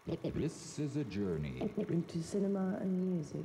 This is a journey into cinema and music.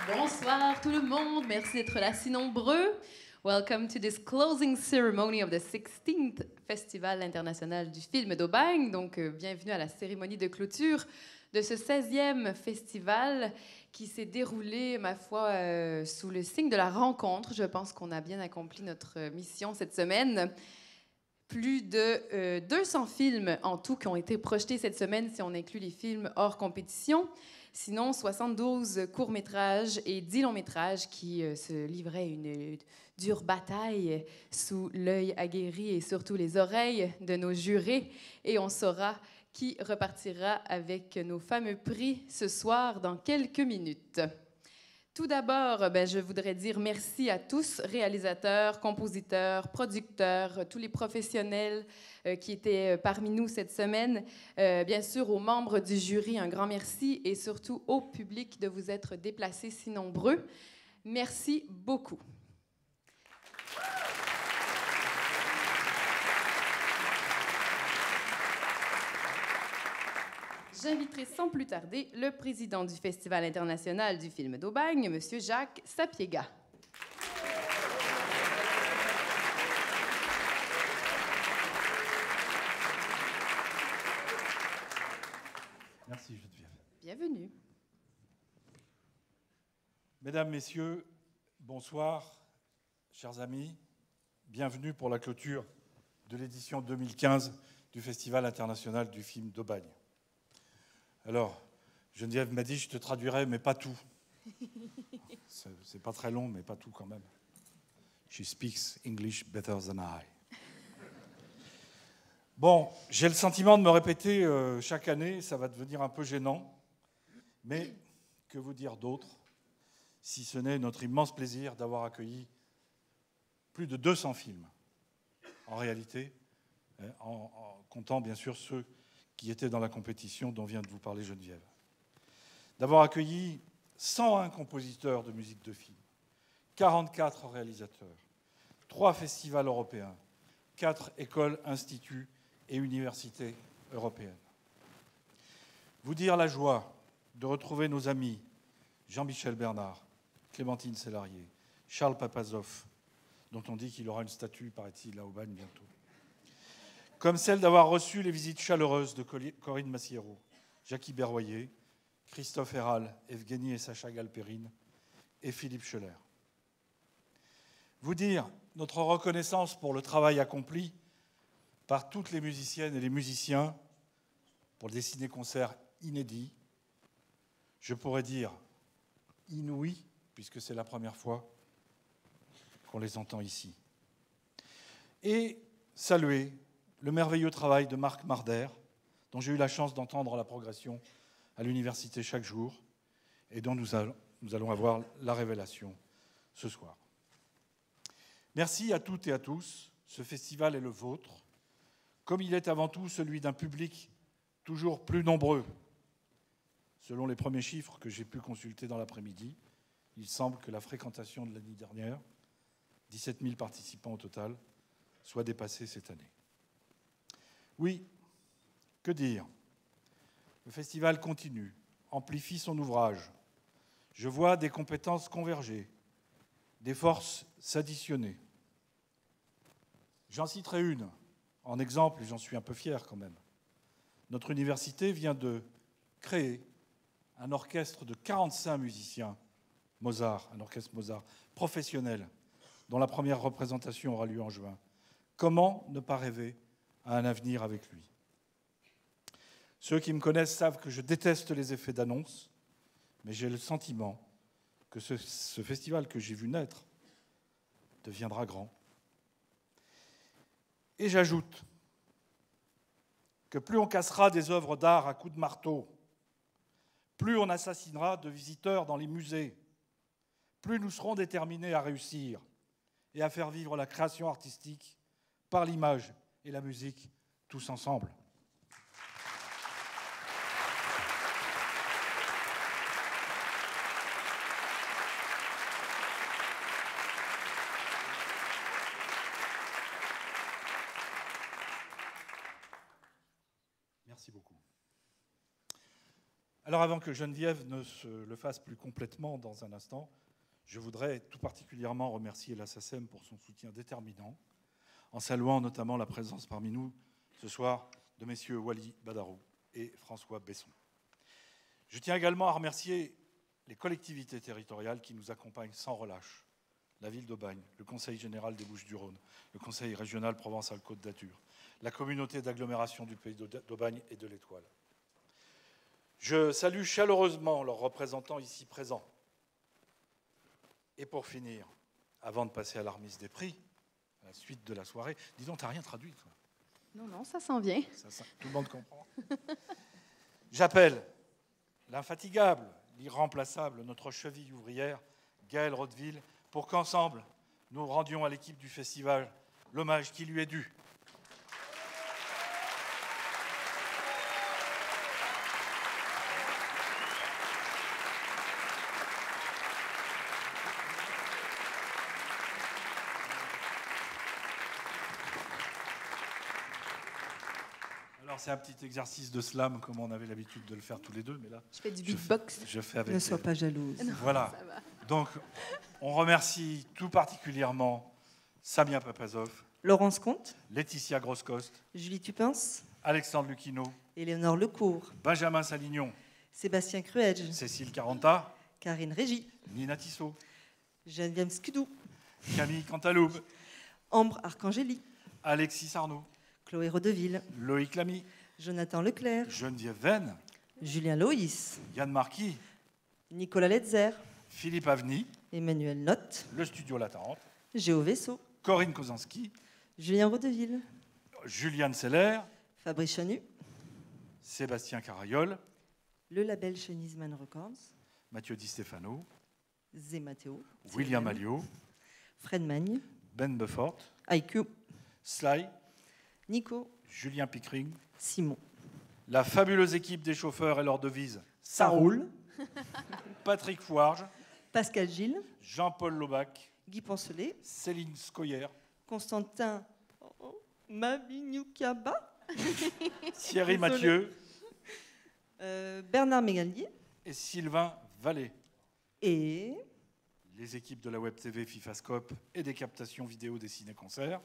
Bonsoir tout le monde, merci d'être là si nombreux. Welcome to this closing ceremony of the 16th Festival international du film d'Aubagne. Donc, bienvenue à la cérémonie de clôture de ce 16e festival qui s'est déroulé, ma foi, sous le signe de la rencontre. Je pense qu'on a bien accompli notre mission cette semaine. Plus de 200 films en tout qui ont été projetés cette semaine si on inclut les films hors compétition. Sinon, 72 courts-métrages et 10 longs-métrages qui se livraient une dure bataille sous l'œil aguerri et surtout les oreilles de nos jurés. Et on saura qui repartira avec nos fameux prix ce soir dans quelques minutes. Tout d'abord, je voudrais dire merci à tous, réalisateurs, compositeurs, producteurs, tous les professionnels qui étaient parmi nous cette semaine. Bien sûr, aux membres du jury, un grand merci et surtout au public de vous être déplacés si nombreux. Merci beaucoup. J'inviterai sans plus tarder le président du Festival international du film d'Aubagne, M. Jacques Sapiega. Merci Geneviève. Bienvenue. Mesdames, Messieurs, bonsoir, chers amis. Bienvenue pour la clôture de l'édition 2015 du Festival international du film d'Aubagne. Alors, Geneviève m'a dit, je te traduirai, mais pas tout. C'est pas très long, mais pas tout quand même. She speaks English better than I. Bon, j'ai le sentiment de me répéter chaque année, ça va devenir un peu gênant. Mais que vous dire d'autre, si ce n'est notre immense plaisir d'avoir accueilli plus de 200 films, en réalité, en comptant bien sûr ceux qui étaient dans la compétition dont vient de vous parler Geneviève. D'avoir accueilli 101 compositeurs de musique de film, 44 réalisateurs, 3 festivals européens, 4 écoles, instituts et universités européennes. Vous dire la joie de retrouver nos amis Jean-Michel Bernard, Clémentine Sélarié, Charles Papazov, dont on dit qu'il aura une statue, paraît-il, à Aubagne bientôt. Comme celle d'avoir reçu les visites chaleureuses de Corinne Massiero, Jackie Berroyer, Christophe Héral, Evgeny et Sacha Galperine et Philippe Scheller. Vous dire notre reconnaissance pour le travail accompli par toutes les musiciennes et les musiciens pour des ciné-concerts inédits. Je pourrais dire inouïs, puisque c'est la première fois qu'on les entend ici. Et saluer le merveilleux travail de Marc Marder, dont j'ai eu la chance d'entendre la progression à l'université chaque jour et dont nous allons avoir la révélation ce soir. Merci à toutes et à tous. Ce festival est le vôtre, comme il est avant tout celui d'un public toujours plus nombreux. Selon les premiers chiffres que j'ai pu consulter dans l'après-midi, il semble que la fréquentation de l'année dernière, 17 000 participants au total, soit dépassée cette année. Oui, que dire ? Le festival continue, amplifie son ouvrage. Je vois des compétences converger, des forces s'additionner. J'en citerai une, en exemple, et j'en suis un peu fier quand même. Notre université vient de créer un orchestre de 45 musiciens Mozart, un orchestre Mozart professionnel, dont la première représentation aura lieu en juin. Comment ne pas rêver à un avenir avec lui ? Ceux qui me connaissent savent que je déteste les effets d'annonce, mais j'ai le sentiment que ce festival que j'ai vu naître deviendra grand. Et j'ajoute que plus on cassera des œuvres d'art à coups de marteau, plus on assassinera de visiteurs dans les musées, plus nous serons déterminés à réussir et à faire vivre la création artistique par l'image et la musique tous ensemble. Merci beaucoup. Alors avant que Geneviève ne se le fasse plus complètement dans un instant, je voudrais tout particulièrement remercier la SACEM pour son soutien déterminant, en saluant notamment la présence parmi nous ce soir de messieurs Wally Badarou et François Besson. Je tiens également à remercier les collectivités territoriales qui nous accompagnent sans relâche. La ville d'Aubagne, le Conseil général des Bouches-du-Rhône, le Conseil régional Provence-Alpes-Côte d'Azur, la communauté d'agglomération du pays d'Aubagne et de l'Étoile. Je salue chaleureusement leurs représentants ici présents. Et pour finir, avant de passer à la remise des prix, à la suite de la soirée, dis donc, tu n'as rien traduit, toi. Non, non, ça s'en vient. Tout le monde comprend. J'appelle l'infatigable, l'irremplaçable, notre cheville ouvrière, Gaëlle Rotteville, pour qu'ensemble, nous rendions à l'équipe du festival l'hommage qui lui est dû. C'est un petit exercice de slam comme on avait l'habitude de le faire tous les deux, mais là je fais du beatbox. Je fais avec. Ne sois pas jalouse. Non, voilà. Donc, on remercie tout particulièrement Samia Papazov, Laurence Comte, Laetitia Groscoste, Julie Tupins, Alexandre Lucchino, Éléonore Lecourt, Benjamin Salignon, Sébastien Cruedge, Cécile Caranta, Karine Régy, Nina Tissot, Geneviève Skudou, Camille Cantaloube, Ambre Arcangeli, Alexis Arnaud, Chloé Rodeville, Loïc Lamy, Jonathan Leclerc, Geneviève Venn, Julien Loïs, Yann Marquis, Nicolas Letzer, Philippe Aveny, Emmanuel Notte, le Studio La Tarente, Géo Vaisseau, Corinne Kozanski, Julien Rodeville, Juliane Seller, Fabrice Chanu, Sébastien Carayol, le label Chenisman Records, Mathieu Di Stefano, Zé Matteo, William Alliot, Fred Magne, Ben Beaufort, IQ, Sly, Nico, Julien Pickering, Simon. la fabuleuse équipe des chauffeurs et leur devise Ça roule. Patrick Fouarge, Pascal Gilles, Jean-Paul Laubac, Guy Poncelet, Céline Scoyer, Constantin Mabignoukaba, Thierry Désolé. Mathieu Bernard Mégalier et Sylvain Vallée. et Les équipes de la Web TV FIFAscope et des captations vidéo des ciné-concerts.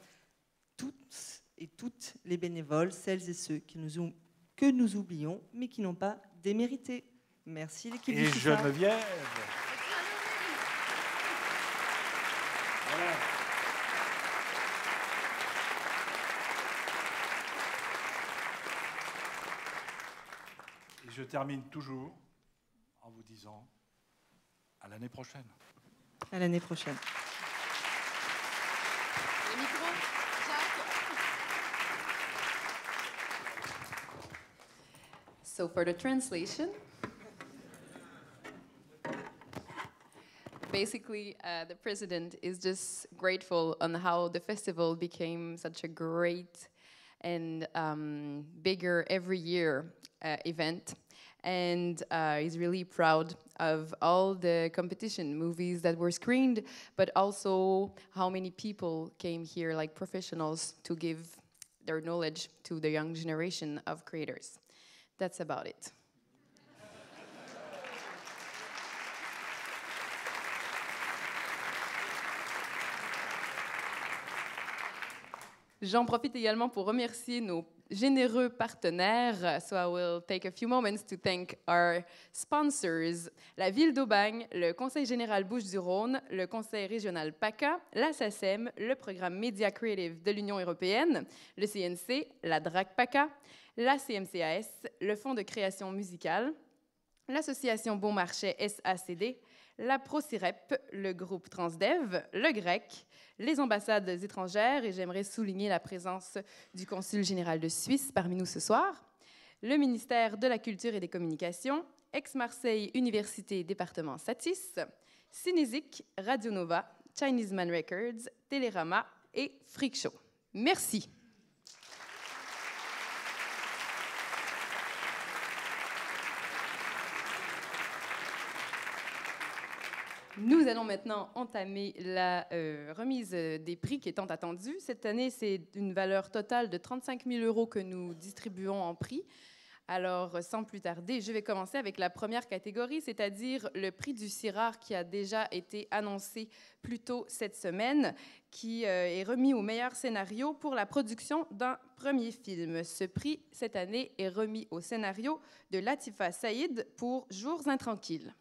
toutes et toutes les bénévoles, celles et ceux que nous oublions, mais qui n'ont pas démérité. Merci l'équipe Et du FIFA. Geneviève. Voilà. Et je termine toujours en vous disant à l'année prochaine. À l'année prochaine. Le micro, Jacques. So for the translation, basically, the president is just grateful on how the festival became such a great and bigger every year event. And he's really proud of all the competition movies that were screened, but also how many people came here, like professionals, to give their knowledge to the young generation of creators. That's about it. J'en profite également pour remercier nos généreux partenaires. So I will take a few moments to thank our sponsors, la Ville d'Aubagne, le Conseil général Bouches-du-Rhône, le Conseil régional PACA, la SACEM, le programme Media Creative de l'Union européenne, le CNC, la DRAC PACA, la CMCAS, le Fonds de création musicale, l'association Bon Marché SACD, la ProCirep, le groupe Transdev, le GREC, les ambassades étrangères, et j'aimerais souligner la présence du consul général de Suisse parmi nous ce soir, le ministère de la Culture et des Communications, Aix-Marseille Université département Satis, Cinésic, Radio Nova, Chinese Man Records, Télérama et Freak Show. Merci. Nous allons maintenant entamer la remise des prix qui est tant attendue. Cette année, c'est une valeur totale de 35 000 € que nous distribuons en prix. Alors, sans plus tarder, je vais commencer avec la première catégorie, c'est-à-dire le prix du CIRAR qui a déjà été annoncé plus tôt cette semaine, qui est remis au meilleur scénario pour la production d'un premier film. Ce prix, cette année, est remis au scénario de Latifa Saïd pour Jours intranquilles.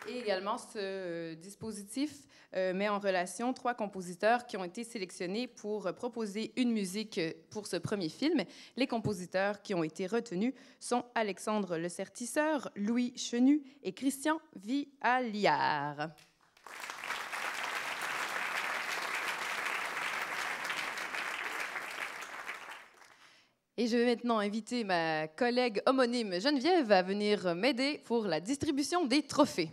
Et également, ce dispositif met en relation 3 compositeurs qui ont été sélectionnés pour proposer une musique pour ce premier film. Les compositeurs qui ont été retenus sont Alexandre Le Sertisseur, Louis Chenu et Christian Vialliard. Et je vais maintenant inviter ma collègue homonyme Geneviève à venir m'aider pour la distribution des trophées.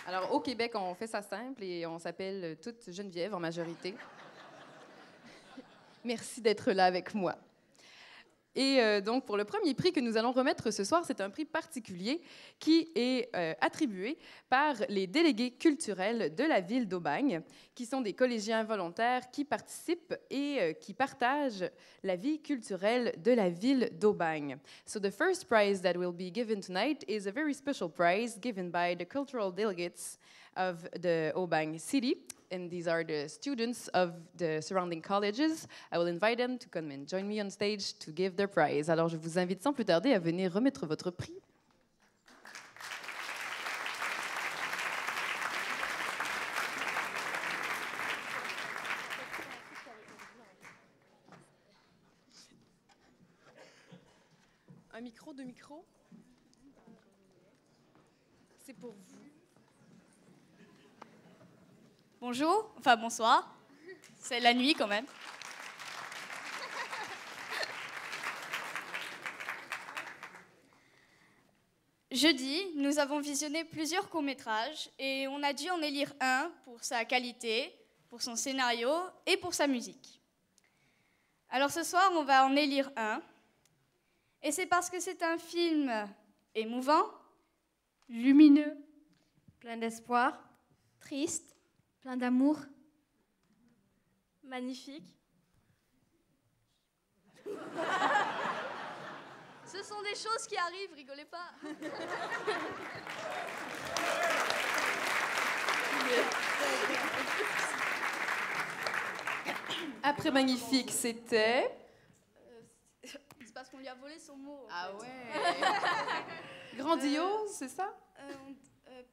Alors, au Québec, on fait ça simple et on s'appelle toutes Geneviève en majorité. Merci d'être là avec moi. Et donc, pour le premier prix que nous allons remettre ce soir, c'est un prix particulier qui est attribué par les délégués culturels de la ville d'Aubagne, qui sont des collégiens volontaires qui participent et qui partagent la vie culturelle de la ville d'Aubagne. So the first prize that will be given tonight is a very special prize given by the cultural delegates of the Aubagne city. And these are the students of the surrounding colleges. I will invite them to come and join me on stage to give their prize. Alors, je vous invite sans plus tarder à venir remettre votre prix. Un micro, 2 micros. C'est pour vous. Bonjour, enfin bonsoir, c'est la nuit quand même. Jeudi, nous avons visionné plusieurs courts-métrages et on a dû en élire un pour sa qualité, pour son scénario et pour sa musique. Alors ce soir, on va en élire un et c'est parce que c'est un film émouvant, lumineux, plein d'espoir, triste, plein d'amour, magnifique. Ce sont des choses qui arrivent, rigolez pas. Après magnifique, c'était... C'est parce qu'on lui a volé son mot. Ah ouais. Grandiose, c'est ça?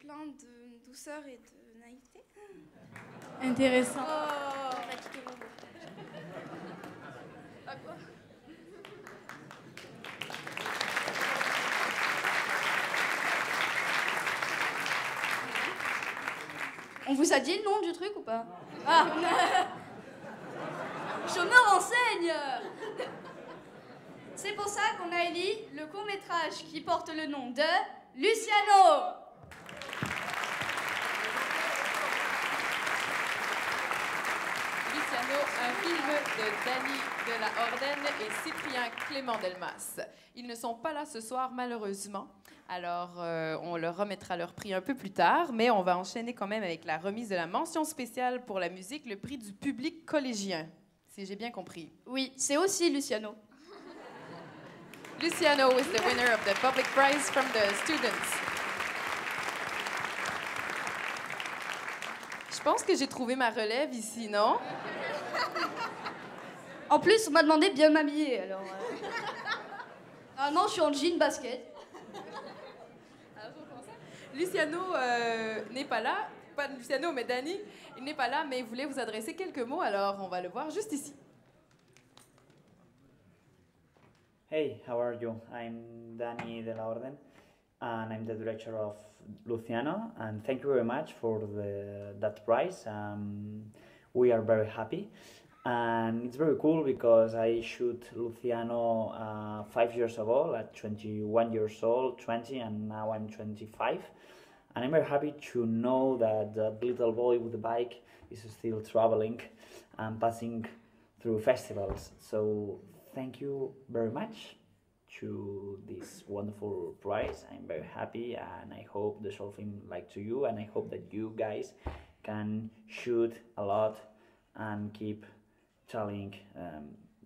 Plein de douceur et de naïveté. Intéressant. Oh. À quoi? On vous a dit le nom du truc ou pas? Ah. Je me renseigne. C'est pour ça qu'on a élu le court-métrage qui porte le nom de Luciano. Luciano, un film de Dany de la Orden et Cyprien Clément Delmas. Ils ne sont pas là ce soir, malheureusement. Alors, on leur remettra leur prix un peu plus tard, mais on va enchaîner quand même avec la remise de la mention spéciale pour la musique, le prix du public collégien, si j'ai bien compris. Oui, c'est aussi Luciano. Luciano is the winner of the public prize from the students. Je pense que j'ai trouvé ma relève ici, non? En plus, on m'a demandé de bien m'habiller, alors... Normalement, je suis en jean basket. Luciano n'est pas là. Pas Luciano, mais Danny. Il n'est pas là, mais il voulait vous adresser quelques mots, alors on va le voir juste ici. Hey, how are you? I'm Danny de la Orden, and I'm the director of Luciano, and thank you very much for that prize. We are very happy, and it's very cool because I shoot Luciano 5 years ago, at 21 years old, 20, and now I'm 25. And I'm very happy to know that that little boy with the bike is still traveling and passing through festivals. So thank you very much to this wonderful prize. I'm very happy, and I hope the short film like to you, and I hope that you guys can shoot a lot and keep telling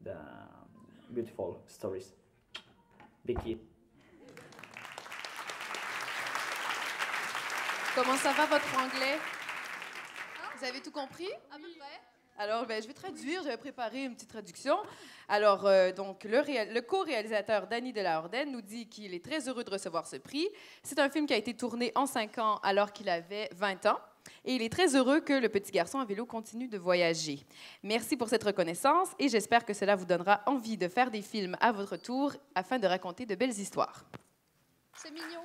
the beautiful stories. Vicky. Comment ça va votre anglais? Vous avez tout compris? À peu près. Alors, je vais traduire. J'avais préparé une petite traduction. Alors, donc, le co-réalisateur Danny de la Orden nous dit qu'il est très heureux de recevoir ce prix. C'est un film qui a été tourné en 5 ans alors qu'il avait 20 ans. Et il est très heureux que le petit garçon à vélo continue de voyager. Merci pour cette reconnaissance et j'espère que cela vous donnera envie de faire des films à votre tour afin de raconter de belles histoires. C'est mignon.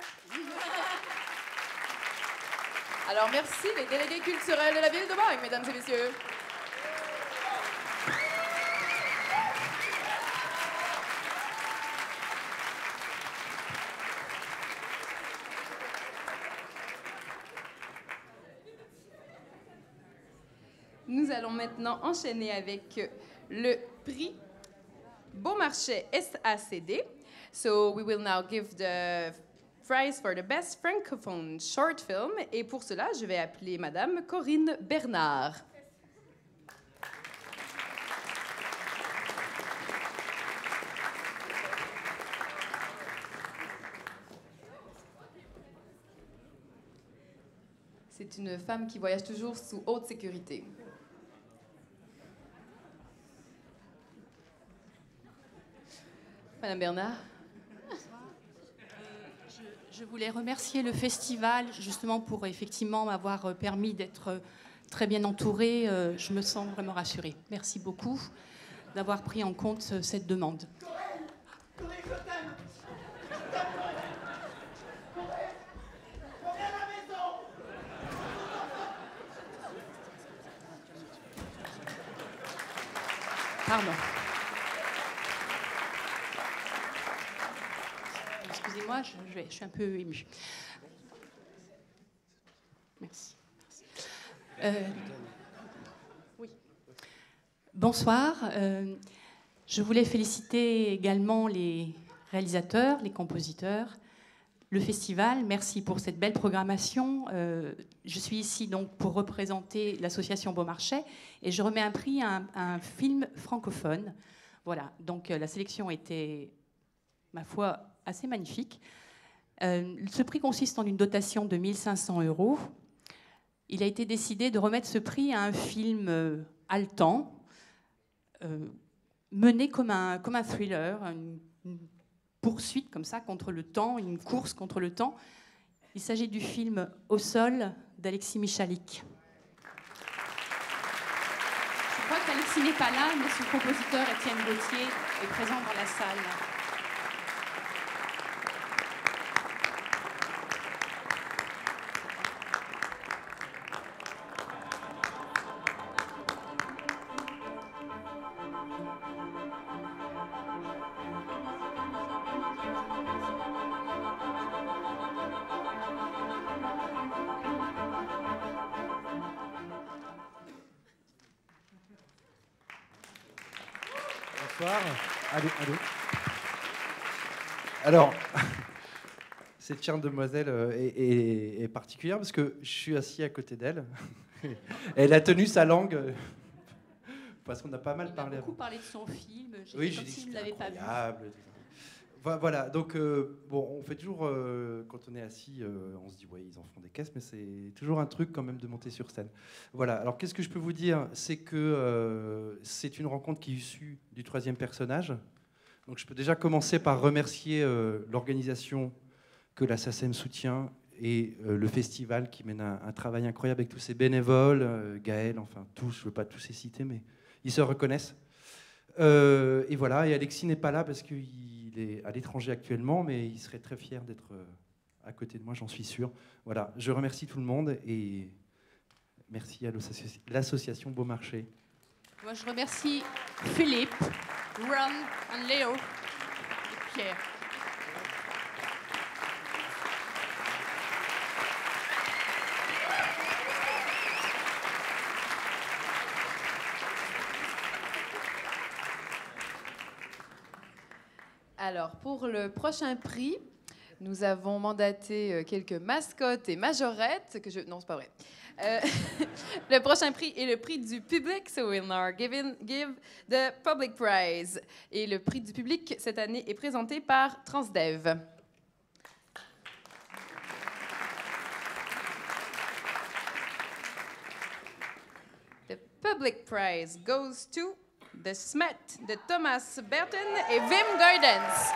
Alors, merci les délégués culturels de la ville de Bâle, mesdames et messieurs. Nous allons maintenant enchaîner avec le prix Beaumarchais SACD. So we will now give the prize for the best francophone short film. Et pour cela, je vais appeler Madame Corinne Bernard. C'est une femme qui voyage toujours sous haute sécurité. Madame Bernard. Je voulais remercier le festival justement pour effectivement m'avoir permis d'être très bien entourée. Je me sens vraiment rassurée. Merci beaucoup d'avoir pris en compte cette demande. Pardon. Excusez-moi, je suis un peu émue. Merci. Oui. Bonsoir. Je voulais féliciter également les réalisateurs, les compositeurs, le festival. Merci pour cette belle programmation. Je suis ici donc pour représenter l'association Beaumarchais et je remets un prix à un film francophone. Voilà, donc la sélection était, ma foi, assez magnifique. Ce prix consiste en une dotation de 1 500 €. Il a été décidé de remettre ce prix à un film haletant, mené comme un thriller, une poursuite comme ça contre le temps, une course contre le temps. Il s'agit du film Au sol d'Alexis Michalik. Je crois qu'Alexis n'est pas là, mais son compositeur Étienne Gauthier est présent dans la salle. Bonsoir. Allô, allô. Alors, cette chère demoiselle est particulière parce que je suis assis à côté d'elle. Elle a tenu sa langue parce qu'on a pas mal parlé. On a beaucoup parlé de son film. Oui, comme j'ai dit si que vous ne c'était l'avez pas vu. incroyable. Voilà, donc bon, on fait toujours, quand on est assis, on se dit, ouais, ils en font des caisses, mais c'est toujours un truc quand même de monter sur scène. Voilà, alors qu'est-ce que je peux vous dire? C'est que c'est une rencontre qui est issue du 3e personnage. Donc je peux déjà commencer par remercier l'organisation que la SACEM soutient et le festival qui mène un travail incroyable avec tous ces bénévoles, Gaël, enfin tous, je ne veux pas tous les citer, mais ils se reconnaissent. Et voilà, et Alexis n'est pas là parce qu'il est à l'étranger actuellement, mais il serait très fier d'être à côté de moi, j'en suis sûr. Voilà, je remercie tout le monde et merci à l'association Beaumarchais. Moi, je remercie Philippe, Ron et Léo. Pierre. Alors, pour le prochain prix, nous avons mandaté quelques mascottes et majorettes que je... Non, c'est pas vrai. Le prochain prix est le prix du public, so we'll now give the public prize. Et le prix du public cette année est présenté par Transdev. The public prize goes to The Smet de Thomas Berton et Wim Gardens.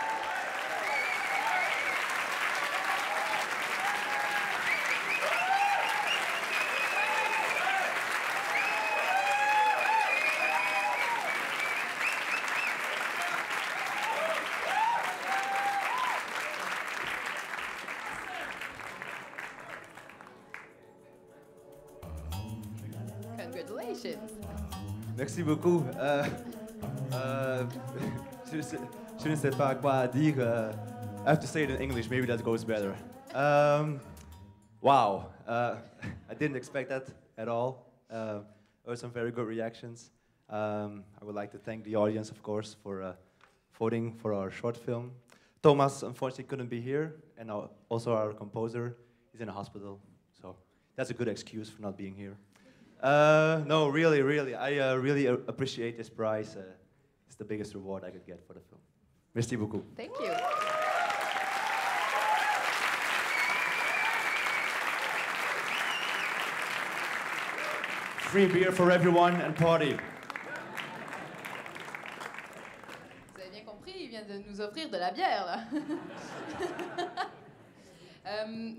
Congratulations. Merci beaucoup. Je ne sais pas quoi dire. I have to say it in English. Maybe that goes better. Wow. I didn't expect that at all. There were some very good reactions. I would like to thank the audience, of course, for voting for our short film. Thomas, unfortunately, couldn't be here, and also our composer is in a hospital, so that's a good excuse for not being here. No, really, I really appreciate this prize. It's the biggest reward I could get for the film. Merci beaucoup. Thank you. Free beer for everyone and party. Vous avez bien compris, il vient de nous offrir de la bière, là.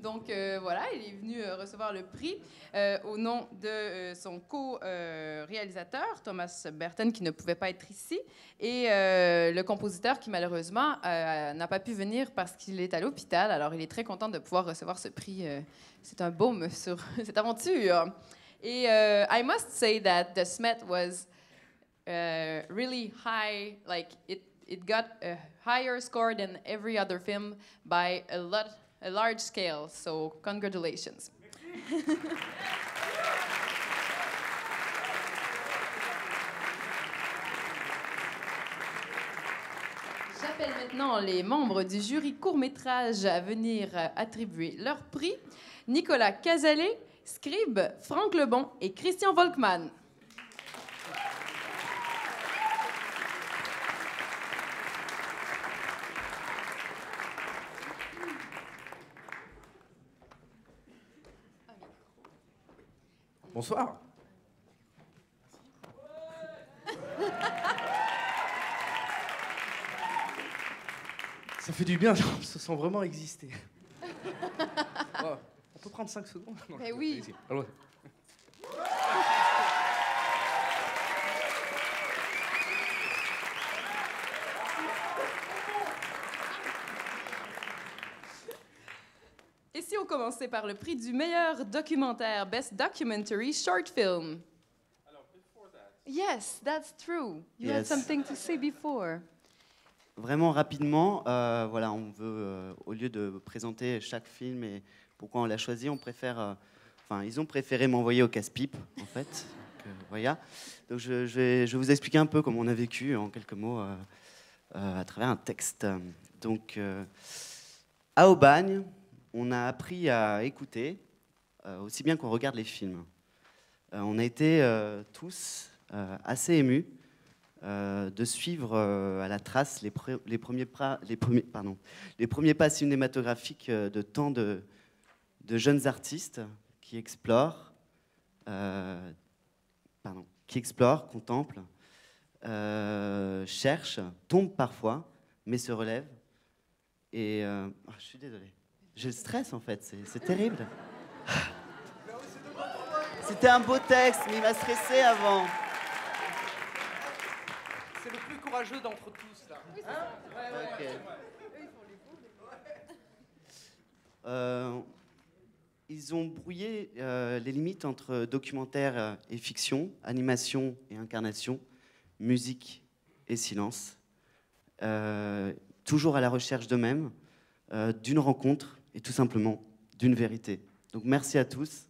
Donc voilà, il est venu recevoir le prix au nom de son co-réalisateur, Thomas Berton, qui ne pouvait pas être ici, et le compositeur qui malheureusement n'a pas pu venir parce qu'il est à l'hôpital. Alors il est très content de pouvoir recevoir ce prix. C'est un baume sur cette aventure. Et I must say that The Smet was really high, like it got a higher score than every other film by a large scale, so congratulations. J'appelle maintenant les membres du jury court-métrage à venir attribuer leur prix. Nicolas Cazalet, Scribe, Franck Lebon et Christian Volkmann. Bonsoir. Ça fait du bien, on se sent vraiment exister. Oh, on peut prendre 5 secondes? Eh oui. Alors. Et si on commençait par le prix du meilleur documentaire, Best Documentary Short Film? Yes, that's true. You had Yes. something to say before. Vraiment rapidement, voilà, on veut, au lieu de présenter chaque film et pourquoi on l'a choisi, on préfère, ils ont préféré m'envoyer au casse-pipe, en fait. Donc, voilà. Donc je vais vous expliquer un peu comment on a vécu, en quelques mots, à travers un texte. Donc, à Aubagne, on a appris à écouter, aussi bien qu'on regarde les films. On a été tous assez émus de suivre à la trace les premiers pas cinématographiques de tant de jeunes artistes qui explorent, contemplent, cherchent, tombent parfois, mais se relèvent. Et je suis désolé. J'ai le stress en fait, c'est terrible. C'était un beau texte, mais il m'a stressé avant. C'est le plus courageux d'entre tous, là. Ok. Ils ont brouillé les limites entre documentaire et fiction, animation et incarnation, musique et silence. Toujours à la recherche d'eux-mêmes, d'une rencontre et tout simplement d'une vérité. Donc merci à tous.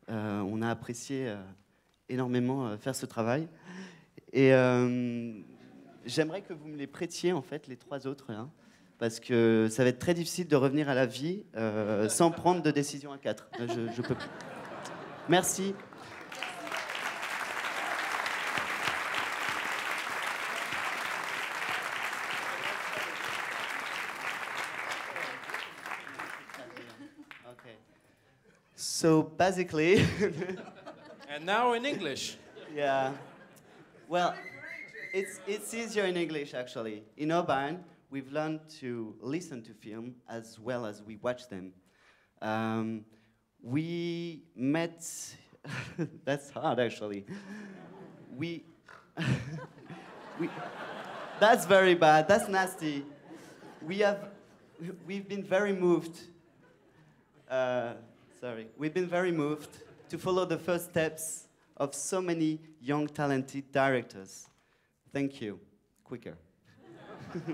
On a apprécié énormément faire ce travail. Et j'aimerais que vous me les prêtiez, en fait, les 3 autres, là, parce que ça va être très difficile de revenir à la vie sans prendre de décision à 4. Je peux plus. Merci. Okay. So basically, And now in English. yeah. Well, it's easier in English actually. In Urban, we've learned to listen to film as well as we watch them. We met. That's hard actually. We. That's very bad. That's nasty. We've been very moved. We've been very moved to follow the first steps of so many young, talented directors. Thank you. Quicker. Merci.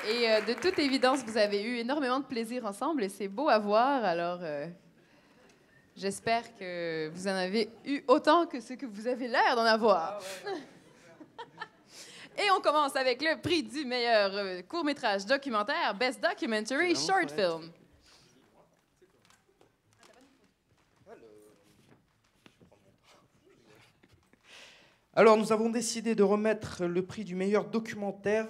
Et de toute évidence, vous avez eu énormément de plaisir ensemble et c'est beau à voir. Alors, j'espère que vous en avez eu autant que ce que vous avez l'air d'en avoir. Et on commence avec le prix du meilleur court-métrage documentaire, Best Documentary Short Film. Alors, nous avons décidé de remettre le prix du meilleur documentaire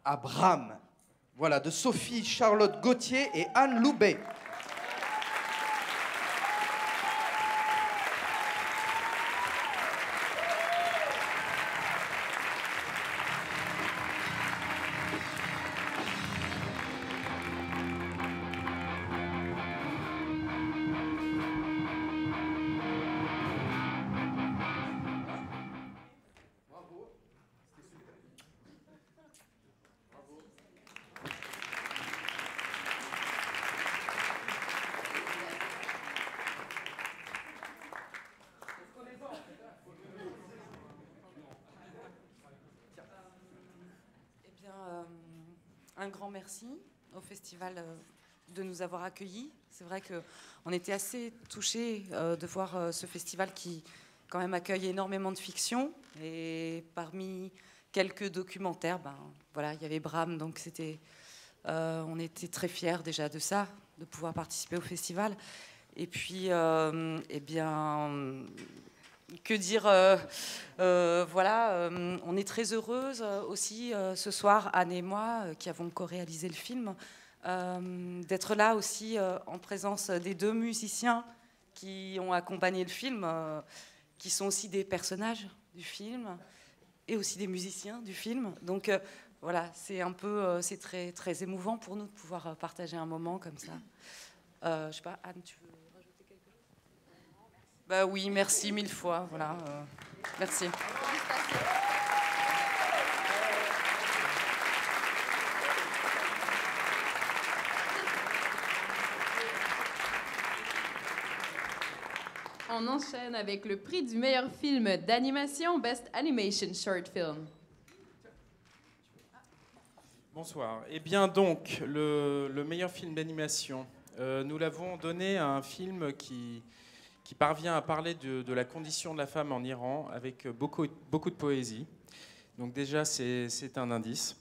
à Bram. Voilà, de Sophie Charlotte Gauthier et Anne Loubet. Un grand merci au festival de nous avoir accueillis. C'est vrai qu'on était assez touchés de voir ce festival qui quand même accueille énormément de fiction. Et parmi quelques documentaires, voilà, il y avait Bram, donc on était très fiers déjà de ça, de pouvoir participer au festival. Et puis, eh bien, que dire, voilà, on est très heureuse aussi ce soir, Anne et moi, qui avons co-réalisé le film, d'être là aussi en présence des 2 musiciens qui ont accompagné le film, qui sont aussi des personnages du film et aussi des musiciens du film. Donc voilà, c'est un peu, c'est très, très émouvant pour nous de pouvoir partager un moment comme ça. Je sais pas, Anne, tu veux rajouter quelque chose ? Bah oui, merci 1000 fois, voilà. Merci. On enchaîne avec le prix du meilleur film d'animation, Best Animation Short Film. Bonsoir. Eh bien donc, le meilleur film d'animation, nous l'avons donné à un film qui parvient à parler de la condition de la femme en Iran avec beaucoup de poésie. Donc déjà, c'est un indice.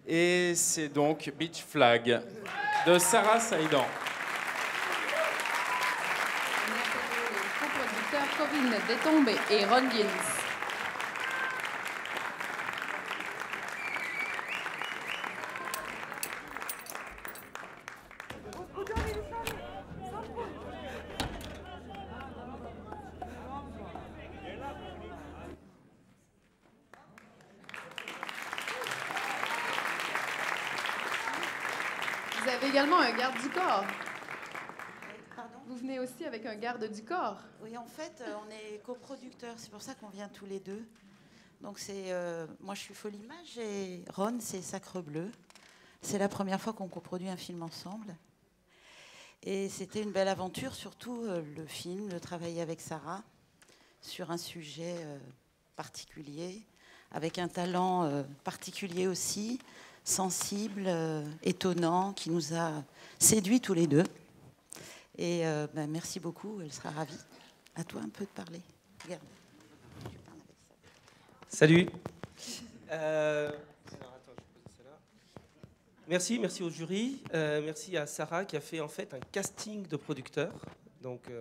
Et c'est donc Beach Flag de Sarah Saïdan. Co-producteurs Corinne Detombe et Ron Gins. Vous avez également un garde du corps. Vous venez aussi avec un garde du corps. Oui, en fait, on est coproducteurs. C'est pour ça qu'on vient tous les deux. Donc, moi, je suis Folimage et Ron, c'est Sacre Bleu. C'est la première fois qu'on coproduit un film ensemble. Et c'était une belle aventure, surtout le film, de travailler avec Sarah sur un sujet particulier, avec un talent particulier aussi, sensible, étonnant, qui nous a séduits tous les deux. Et merci beaucoup, elle sera ravie. À toi un peu de parler. Regarde. Salut. Merci au jury. Merci à Sarah qui a fait en fait un casting de producteurs. Donc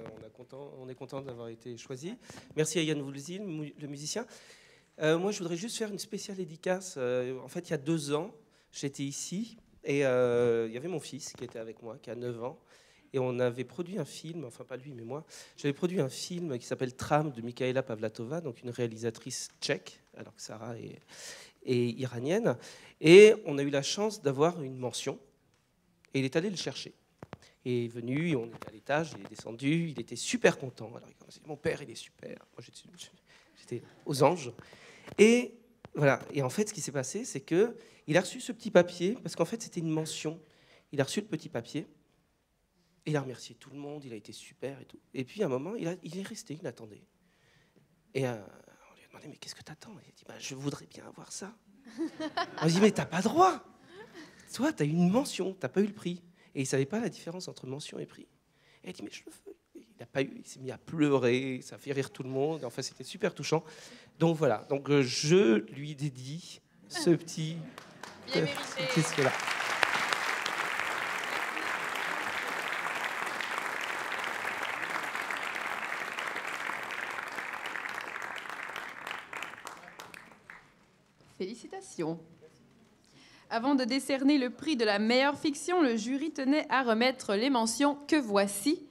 on est content d'avoir été choisi. Merci à Yann Woulzil, le musicien. Moi, je voudrais juste faire une spéciale dédicace. En fait, il y a 2 ans, j'étais ici et il y avait mon fils qui était avec moi, qui a 9 ans. Et on avait produit un film, enfin pas lui, mais moi. J'avais produit un film qui s'appelle Tram de Mikaela Pavlatova, donc une réalisatrice tchèque, alors que Sarah est iranienne. Et on a eu la chance d'avoir une mention. Et il est allé le chercher. Et il est venu, on était à l'étage, il est descendu, il était super content. Alors il a dit, mon père, il est super. Moi, j'étais aux anges. Et voilà. Et en fait, ce qui s'est passé, c'est que il a reçu ce petit papier, parce qu'en fait, c'était une mention. Il a reçu le petit papier. Et il a remercié tout le monde, il a été super et tout. Et puis à un moment, il est resté, il attendait. Et on lui a demandé, mais qu'est-ce que t'attends? Il a dit, je voudrais bien avoir ça. On lui a dit, mais t'as pas droit. Toi, t'as eu une mention, t'as pas eu le prix. Et il savait pas la différence entre mention et prix. Et il a dit, mais je le veux. Il n'a pas eu, il s'est mis à pleurer, ça a fait rire tout le monde. Enfin, c'était super touchant. Donc voilà, donc je lui dédie ce petit disque-là. Félicitations. Avant de décerner le prix de la meilleure fiction, le jury tenait à remettre les mentions que voici.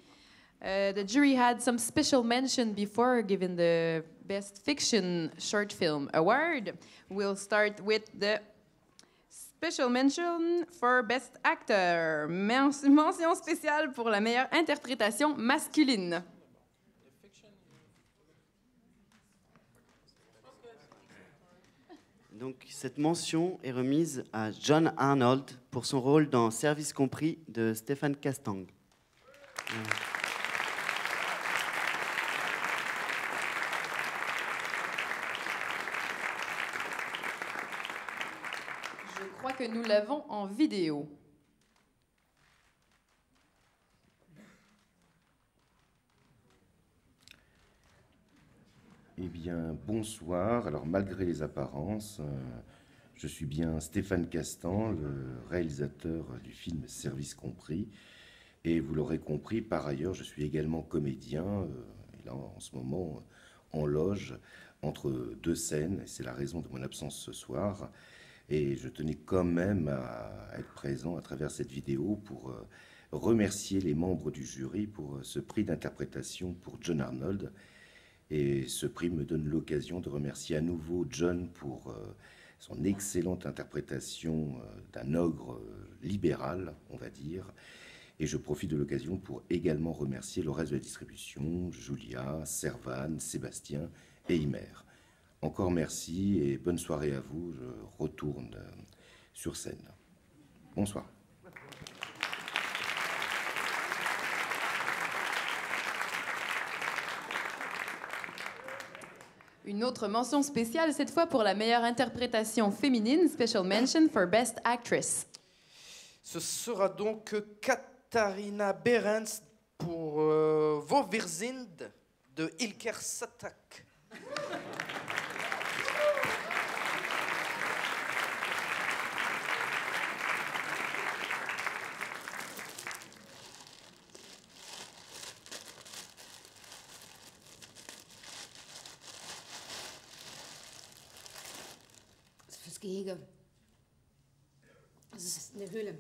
The jury had some special mention before giving the Best Fiction Short Film Award. We'll start with the special mention for Best Actor. Mention spéciale pour la meilleure interprétation masculine. Donc, cette mention est remise à John Arnold pour son rôle dans Service compris de Stéphane Castang. Je crois que nous l'avons en vidéo. Eh bien, bonsoir. Alors, malgré les apparences, je suis bien Stéphane Castan, le réalisateur du film Service compris. Et vous l'aurez compris, par ailleurs, je suis également comédien. Et là, en ce moment, en loge, entre 2 scènes. Et c'est la raison de mon absence ce soir. Et je tenais quand même à être présent à travers cette vidéo pour remercier les membres du jury pour ce prix d'interprétation pour John Arnold. Et ce prix me donne l'occasion de remercier à nouveau John pour son excellente interprétation d'un ogre libéral, on va dire. Et je profite de l'occasion pour également remercier le reste de la distribution, Julia, Servan, Sébastien et Imer. Encore merci et bonne soirée à vous. Je retourne sur scène. Bonsoir. Une autre mention spéciale, cette fois pour la meilleure interprétation féminine, Special Mention for Best Actress. Ce sera donc Katharina Berens pour Vovirzind de Ilker Satak. Gehege. Das ist eine Höhle.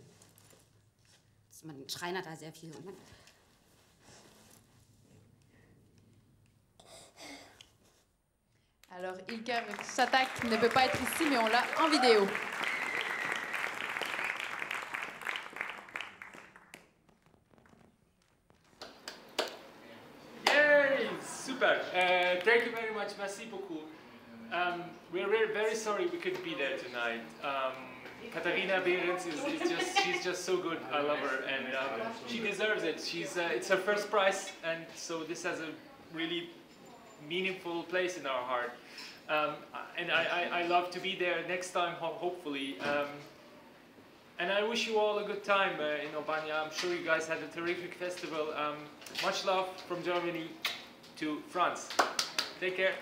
Man schreinert da sehr viel. Alors, Ilker Satak ne peut pas être ici, mais on l'a en vidéo. super. Thank you very much. Merci beaucoup. We're very sorry we couldn't be there tonight. Katharina Behrens she's just so good. I love her, and she deserves it. It's her first prize, and so this has a really meaningful place in our heart. And I love to be there next time, hopefully. And I wish you all a good time in Aubagne. I'm sure you guys had a terrific festival. Much love from Germany to France. Take care.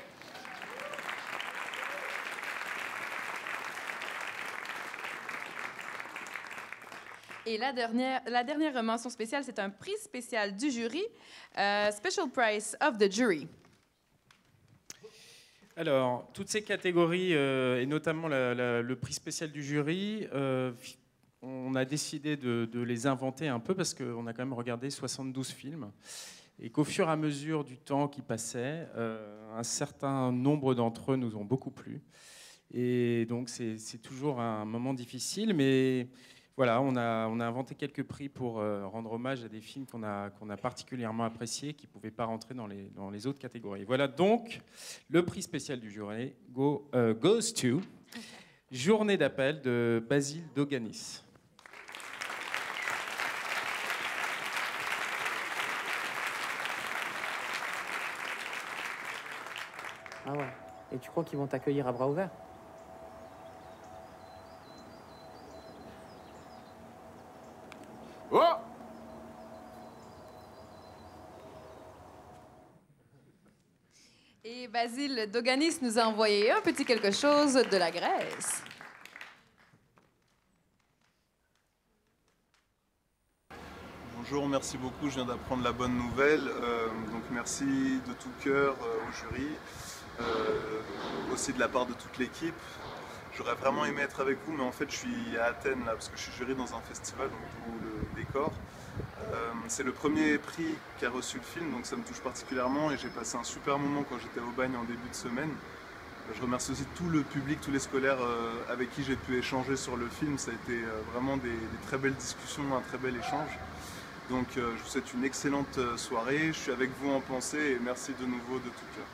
Et la dernière mention spéciale, c'est un prix spécial du jury, Special Prize of the Jury. Alors, toutes ces catégories, et notamment le prix spécial du jury, on a décidé de les inventer un peu parce qu'on a quand même regardé 72 films et qu'au fur et à mesure du temps qui passait, un certain nombre d'entre eux nous ont beaucoup plu. Et donc, c'est toujours un moment difficile, mais voilà, on a inventé quelques prix pour rendre hommage à des films qu'on a particulièrement appréciés et qui ne pouvaient pas rentrer dans les autres catégories. Voilà donc le prix spécial du jury goes to Journée d'appel de Basile Doganis. Ah ouais. Et tu crois qu'ils vont t'accueillir à bras ouverts? Oh! Et Basile Doganis nous a envoyé un petit quelque chose de la Grèce. Bonjour, merci beaucoup, je viens d'apprendre la bonne nouvelle. Donc merci de tout cœur au jury, aussi de la part de toute l'équipe. J'aurais vraiment aimé être avec vous, mais en fait je suis à Athènes là, parce que je suis jury dans un festival, donc d'où le décor. C'est le premier prix qu'a reçu le film, donc ça me touche particulièrement et j'ai passé un super moment quand j'étais à Aubagne en début de semaine. Je remercie aussi tout le public, tous les scolaires avec qui j'ai pu échanger sur le film. Ça a été vraiment des très belles discussions, un très bel échange. Donc je vous souhaite une excellente soirée, je suis avec vous en pensée et merci de nouveau de tout cœur.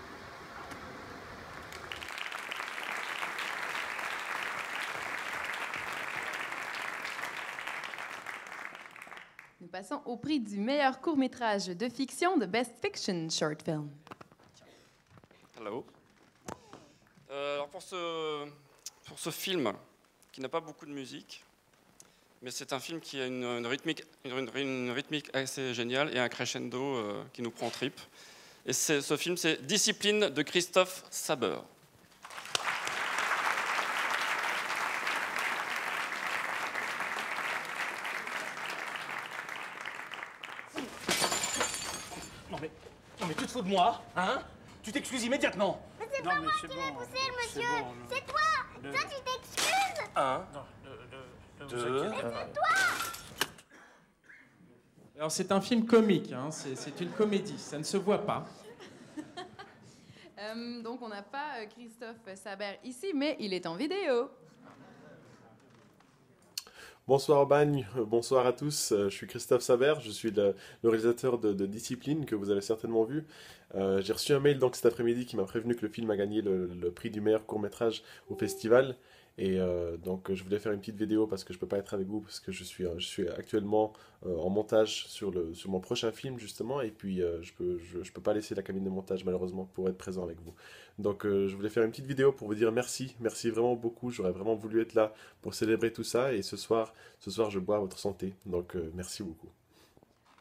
Nous passons au prix du meilleur court-métrage de fiction de Best Fiction Short Film. Hello. Alors pour ce film, qui n'a pas beaucoup de musique, mais c'est un film qui a une rythmique assez géniale et un crescendo qui nous prend en tripes. Et ce film, c'est Discipline de Christophe Saber. Non mais tu te fous de moi, hein? Tu t'excuses immédiatement. Mais c'est pas moi qui l'ai poussé, le monsieur. C'est toi. Toi, tu t'excuses. Un, deux. Mais c'est toi. Alors c'est un film comique, hein, c'est une comédie, ça ne se voit pas. Donc on n'a pas Christophe Saber ici, mais il est en vidéo. Bonsoir Aubagne, bonsoir à tous, je suis Christophe Saber, je suis le réalisateur de Discipline que vous avez certainement vu. J'ai reçu un mail donc cet après-midi qui m'a prévenu que le film a gagné le prix du meilleur court-métrage au festival. Et donc je voulais faire une petite vidéo parce que je ne peux pas être avec vous parce que je suis actuellement en montage sur mon prochain film justement et puis je peux pas laisser la cabine de montage malheureusement pour être présent avec vous. Donc je voulais faire une petite vidéo pour vous dire merci vraiment beaucoup, j'aurais vraiment voulu être là pour célébrer tout ça et ce soir je bois à votre santé, donc merci beaucoup.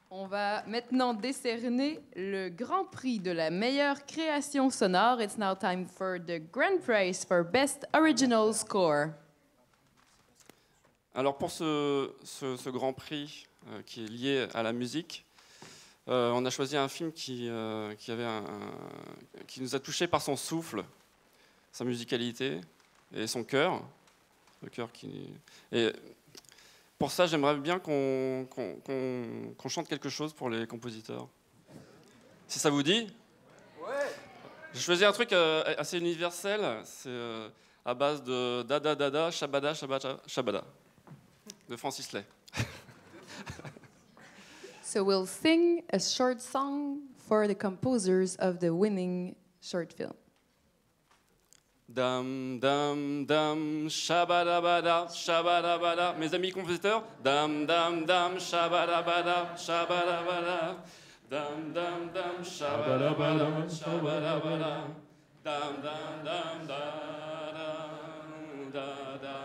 On va maintenant décerner le Grand Prix de la meilleure création sonore. It's now time for the Grand Prize for Best Original Score. Alors pour ce Grand Prix qui est lié à la musique, on a choisi un film qui nous a touchés par son souffle, sa musicalité et son cœur. Le cœur qui... Et pour ça, j'aimerais bien qu'on chante quelque chose pour les compositeurs. Si ça vous dit? Ouais. J'ai choisi un truc assez universel, c'est à base de Dada Dada, Shabada, Shabada, Shabada, de Francis Lay. So we'll sing a short song for the composers of the winning short film. Dam, dam, dam, shabadabada, shabadabada. Mes amis compositeurs, dam, dam, dam, shabadabada, shabadabada. Dam, dam, dam, shabadabada, shabadabada. Dam, dam, dam, da, da, da,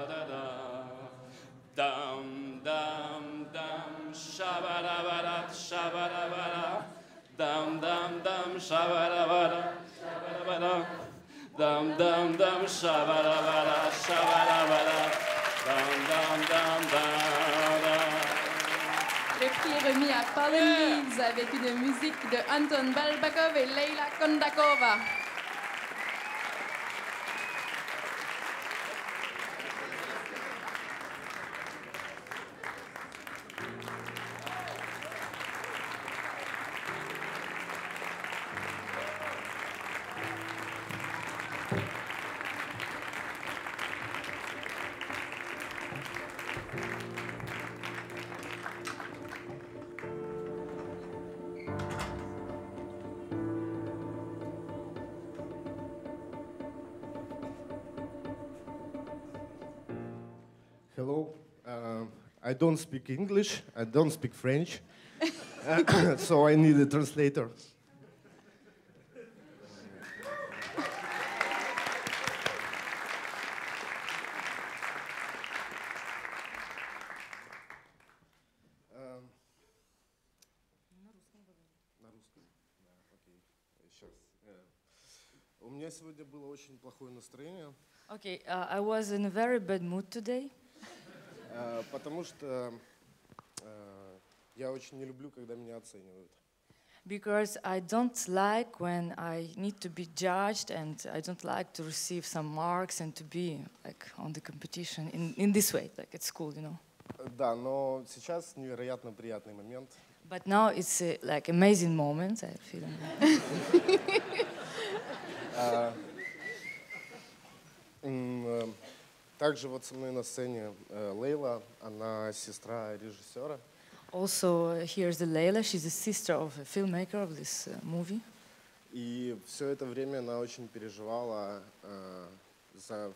da, da. Dam, dam, dam, shabadabada, shabadabada. Dam, dam, dam, shabadabada, shabadabada. Dam, dam, dam, shabadabada, shabadabada. Dam, dam, dam, da, da. Le prix est remis à Fallen Leaves avec une musique de Anton Balbakov et Leila Kondakova. Hello. I don't speak English. I don't speak French. So I need a translator. На русском? Да, окей. Сейчас. У меня сегодня было очень плохое настроение. Okay, I was in a very bad mood today. Потому что я очень не люблю, когда меня оценивают. Because I don't like when I need to be judged, and I don't like to receive some marks and to be like on the competition in this way, like at school, you know. Да, но сейчас невероятно приятный момент. But now it's like amazing moment. I feel. Также вот со мной на сцене Лейла, она сестра режиссера. Also, here's the Leila. She's the sister of a filmmaker of this movie. И все это время она очень переживала за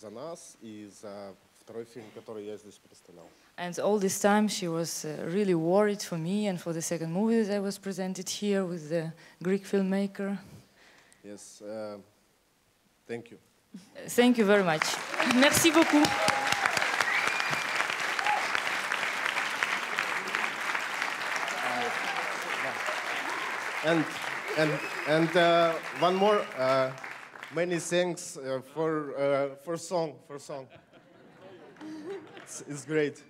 нас и за второй фильм, который я здесь представлял. And all this time she was really worried for me and for the second movie that I was presented here with the Greek filmmaker. Yes, thank you. Thank you very much. Merci beaucoup. And one more. Many thanks for song. It's great.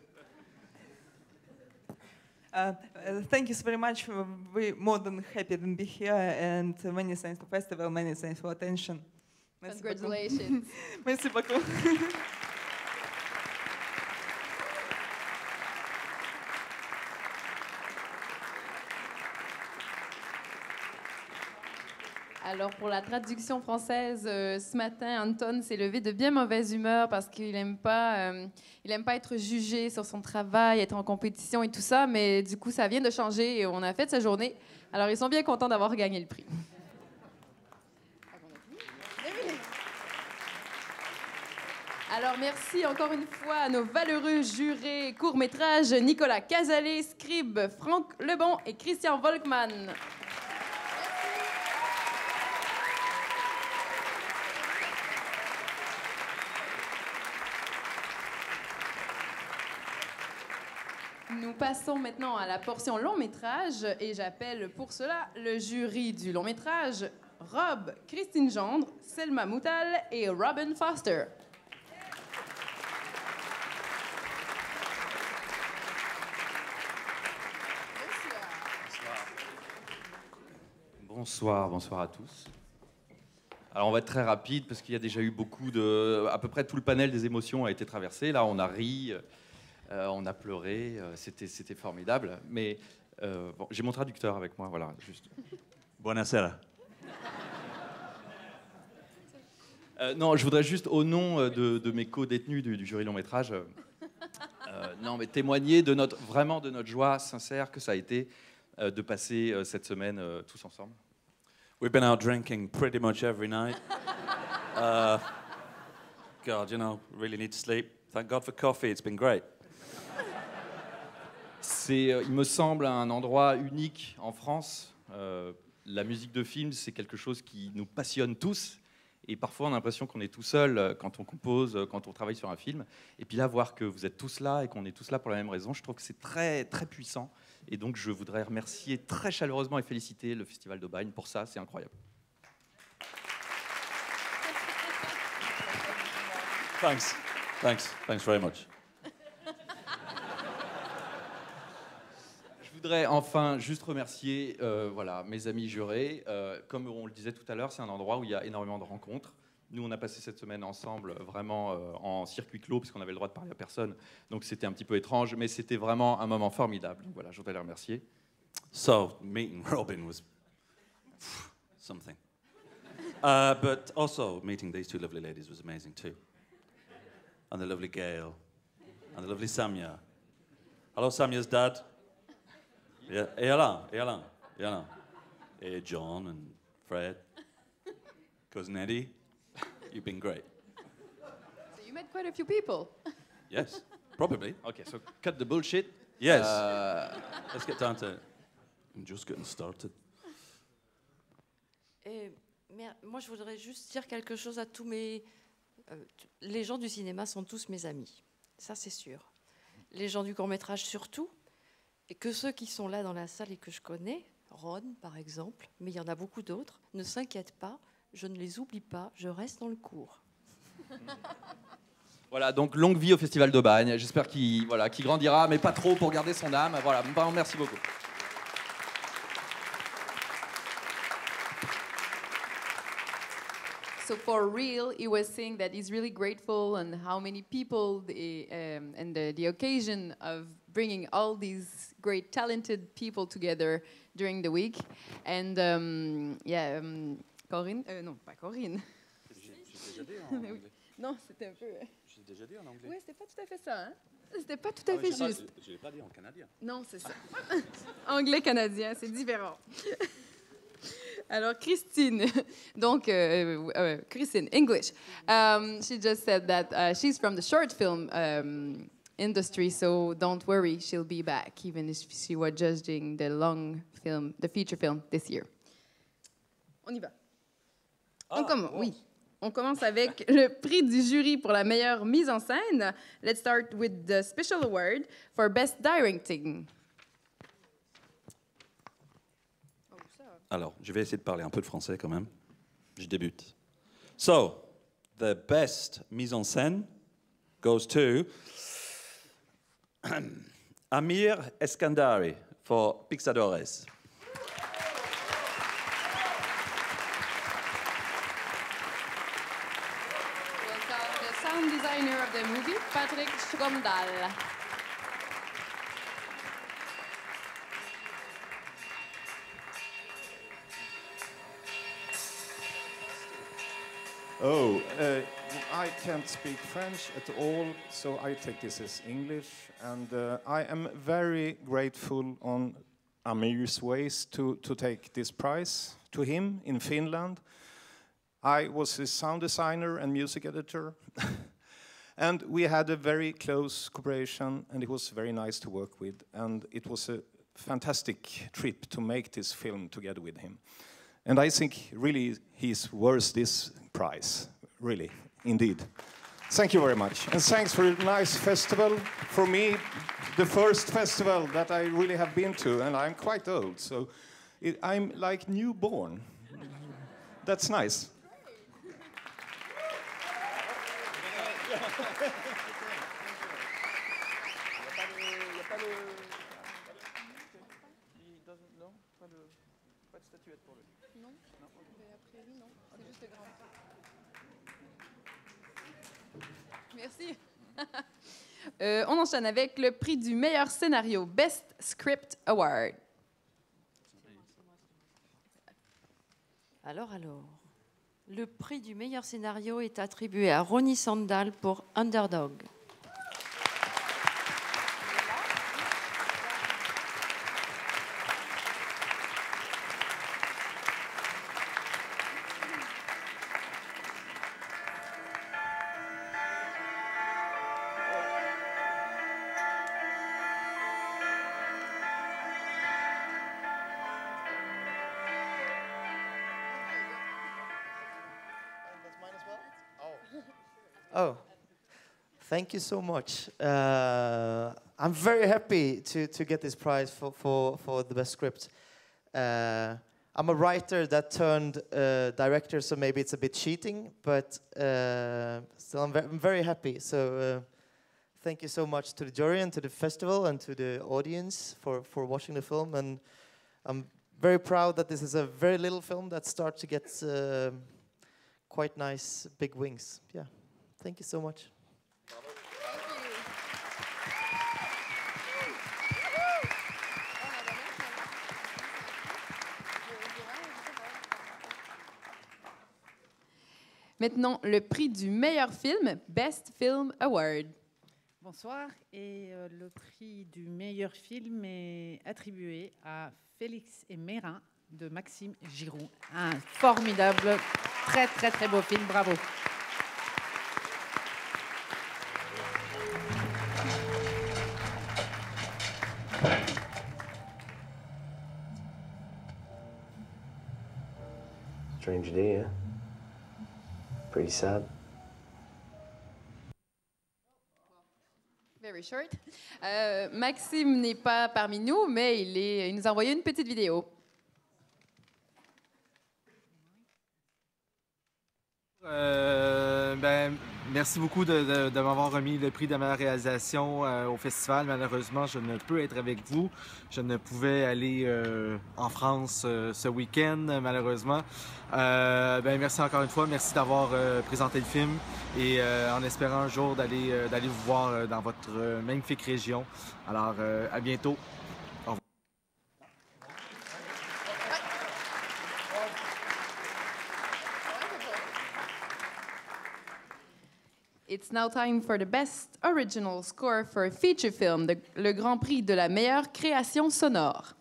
Thank you so very much. We're more than happy to be here, and many thanks to the festival. Many thanks for attention. Merci Congratulations. Beaucoup. Merci beaucoup. Alors pour la traduction française, ce matin, Anton s'est levé de bien mauvaise humeur parce qu'il n'aime pas être jugé sur son travail, être en compétition et tout ça, mais du coup ça vient de changer et on a fait sa journée. Alors ils sont bien contents d'avoir gagné le prix. Alors merci encore une fois à nos valeureux jurés court-métrage Nicolas Cazalet, Scribe, Franck Lebon et Christian Volkmann. Nous passons maintenant à la portion long-métrage et j'appelle pour cela le jury du long-métrage, Rob, Christine Gendre, Selma Moutal et Robin Foster. Bonsoir à tous. Alors on va être très rapide parce qu'il y a déjà eu à peu près tout le panel des émotions a été traversé. Là on a ri, on a pleuré, c'était formidable. Mais bon, j'ai mon traducteur avec moi, voilà, juste. Buonasera. Non, je voudrais juste, au nom de mes co-détenus du jury long métrage, non, mais témoigner vraiment de notre joie sincère que ça a été de passer cette semaine tous ensemble. We've been out drinking pretty much every night. God, you know, really need to sleep. Thank God for coffee, it's been great. C'est, il me semble, un endroit unique en France. La musique de film, c'est quelque chose qui nous passionne tous. Et parfois, on a l'impression qu'on est tout seul quand on compose, quand on travaille sur un film. Et puis là, voir que vous êtes tous là et qu'on est tous là pour la même raison, je trouve que c'est très, très puissant. Et donc, je voudrais remercier très chaleureusement et féliciter le Festival d'Aubagne pour ça. C'est incroyable. Thanks very much. Je voudrais enfin juste remercier voilà, mes amis jurés. Comme on le disait tout à l'heure, c'est un endroit où il y a énormément de rencontres. Nous, on a passé cette semaine ensemble vraiment en circuit clos, puisqu'on avait le droit de parler à personne. Donc c'était un petit peu étrange, mais c'était vraiment un moment formidable. Donc voilà, je voudrais les remercier. So, meeting Robin was something. But also, meeting these two lovely ladies was amazing too. And the lovely Gail. And the lovely Samia. Hello, Samia's dad. Yeah, et Alain. Et John and Fred. Cousin Eddie. You've been great. So you met quite a few people. Yes, probably. Okay, so cut the bullshit. Yes. Let's get down to it. I'm just getting started. Et, moi, je voudrais juste dire quelque chose à tous mes... les gens du cinéma sont tous mes amis. Ça, c'est sûr. Les gens du court-métrage surtout. Et que ceux qui sont là dans la salle et que je connais, Ron par exemple, mais il y en a beaucoup d'autres, ne s'inquiètent pas, je ne les oublie pas, je reste dans le cours. Voilà, donc longue vie au Festival d'Aubagne. J'espère qu'il qu'il grandira, mais pas trop pour garder son âme. Voilà, merci beaucoup. So for real, he was saying that he's really grateful and how many people and the occasion of bringing all these great talented people together during the week. And Corinne, non pas Corinne. J'ai déjà dit en anglais. Non, c'était un peu. J'ai déjà dit en anglais. Oui, c'était pas tout à fait ça. Hein? C'était pas tout à fait juste. Je l'ai pas dit en canadien. Non, c'est ça. Anglais-canadien, c'est différent. Alors, Christine, donc, Christine, English. She just said that she's from the short film industry, so don't worry, she'll be back, even if she was judging the long film, the feature film this year. On y va. Oui. On commence avec le prix du jury pour la meilleure mise en scène. Let's start with the special award for best directing. Alors, je vais essayer de parler un peu de français quand même. Je débute. So, the best mise en scène goes to Amir Eskandari for Pixadores. The sound designer of the movie, Patrick Stromdahl. Oh, I can't speak French at all, so I take this as English. And I am very grateful on Amir's ways to take this prize to him in Finland. I was his sound designer and music editor. And we had a very close cooperation, and it was very nice to work with. And it was a fantastic trip to make this film together with him. And I think really he's worth this prize, really, indeed. Thank you very much. And thanks for a nice festival. For me, the first festival that I really have been to, and I'm quite old, so I'm like newborn. That's nice. Non, mais a priori, non. C'est juste grand. Merci. On enchaîne avec le prix du meilleur scénario, Best Script Award. Alors, le prix du meilleur scénario est attribué à Ronnie Sandal pour Underdog. Oh, thank you so much. I'm very happy to get this prize for the best script. I'm a writer that turned director, so maybe it's a bit cheating, but still I'm very happy. So thank you so much to the jury and to the festival and to the audience for watching the film. And I'm very proud that this is a very little film that starts to get quite nice big wings. Yeah, thank you so much. Maintenant, le prix du meilleur film, Best Film Award. Bonsoir, et le prix du meilleur film est attribué à Félix et Mérin de Maxime Giroux. Un formidable, très très très beau film, bravo. Strange day, huh? Pretty sad. Very short. Maxime n'est pas parmi nous, mais il nous a envoyé une petite vidéo. Merci beaucoup de m'avoir remis le prix de meilleure réalisation au festival. Malheureusement, je ne peux être avec vous. Je ne pouvais aller en France ce week-end, malheureusement. Merci encore une fois. Merci d'avoir présenté le film et en espérant un jour d'aller vous voir dans votre magnifique région. Alors, à bientôt. Au revoir. It's now time for the best original score for a feature film, le Grand Prix de la meilleure création sonore.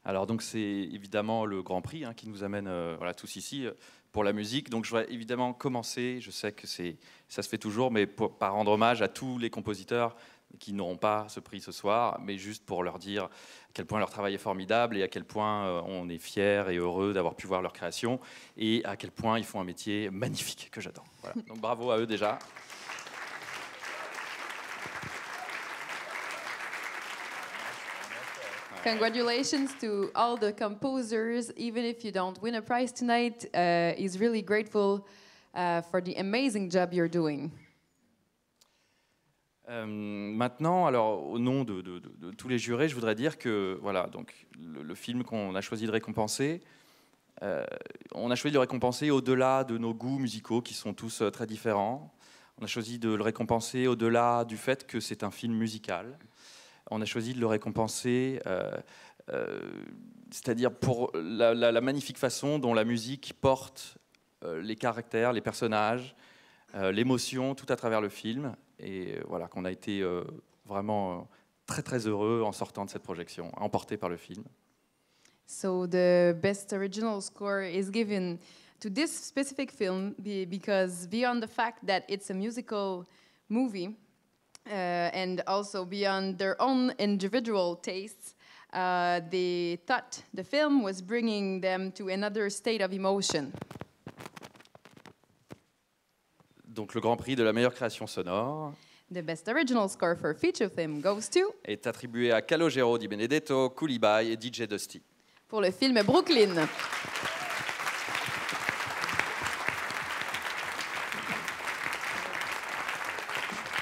Alors donc c'est évidemment le Grand Prix qui nous amène tous ici pour la musique. Donc je vais évidemment commencer, je sais que ça se fait toujours, mais par rendre hommage à tous les compositeurs qui n'auront pas ce prix ce soir, mais juste pour leur dire à quel point leur travail est formidable et à quel point on est fiers et heureux d'avoir pu voir leur création et à quel point ils font un métier magnifique que j'adore. Voilà. Donc bravo à eux déjà. Congratulations to all the composers. Even if you don't win a prize tonight, he's really grateful for the amazing job you're doing. Maintenant, alors au nom de tous les jurés, je voudrais dire que voilà, donc le film qu'on a choisi de récompenser, on a choisi de le récompenser au-delà de nos goûts musicaux qui sont tous très différents. On a choisi de le récompenser au-delà du fait que c'est un film musical. On a choisi de le récompenser, c'est-à-dire pour la magnifique façon dont la musique porte les caractères, les personnages, l'émotion tout à travers le film. Et voilà, qu'on a été vraiment très très heureux en sortant de cette projection, emporté par le film. So the best original score is given to this specific film because beyond the fact that it's a musical movie, and also beyond their own individual tastes, they thought the film was bringing them to another state of emotion. Donc le Grand Prix de la meilleure création sonore The best original score for a feature film goes to est attribué à Calogero Di Benedetto, Koulibaly et DJ Dusty. Pour le film Brooklyn.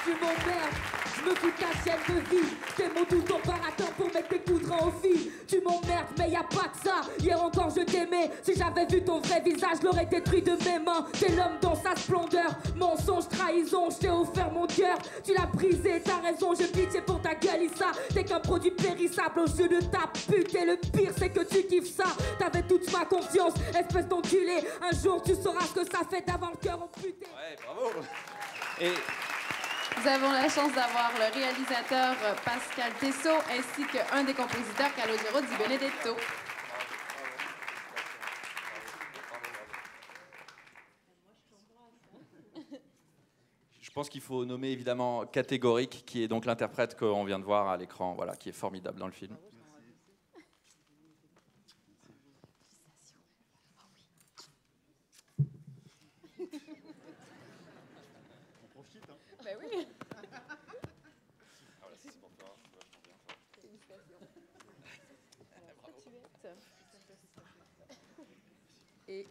Tu m'emmerdes, je me fous de ta chienne de vie. T'es mon tout ton baratin pour mettre tes poudres au fil. Tu m'emmerdes, mais y a pas que ça. Hier encore je t'aimais. Si j'avais vu ton vrai visage, je l'aurais détruit de mes mains. T'es l'homme dans sa splendeur. Mensonge, trahison, je t'ai offert mon cœur. Tu l'as brisé, t'as raison, j'ai pitié pour ta gueule, Issa. T'es qu'un produit périssable aux yeux de ta pute. Et le pire, c'est que tu kiffes ça. T'avais toute ma confiance, espèce d'enculé. Un jour, tu sauras ce que ça fait d'avoir le cœur amputé. Ouais, bravo. Et nous avons la chance d'avoir le réalisateur Pascal Tessot ainsi qu'un des compositeurs Calogero Di Benedetto. je pense qu'il faut nommer évidemment Catégorique, qui est donc l'interprète qu'on vient de voir à l'écran, voilà, qui est formidable dans le film. oui. Et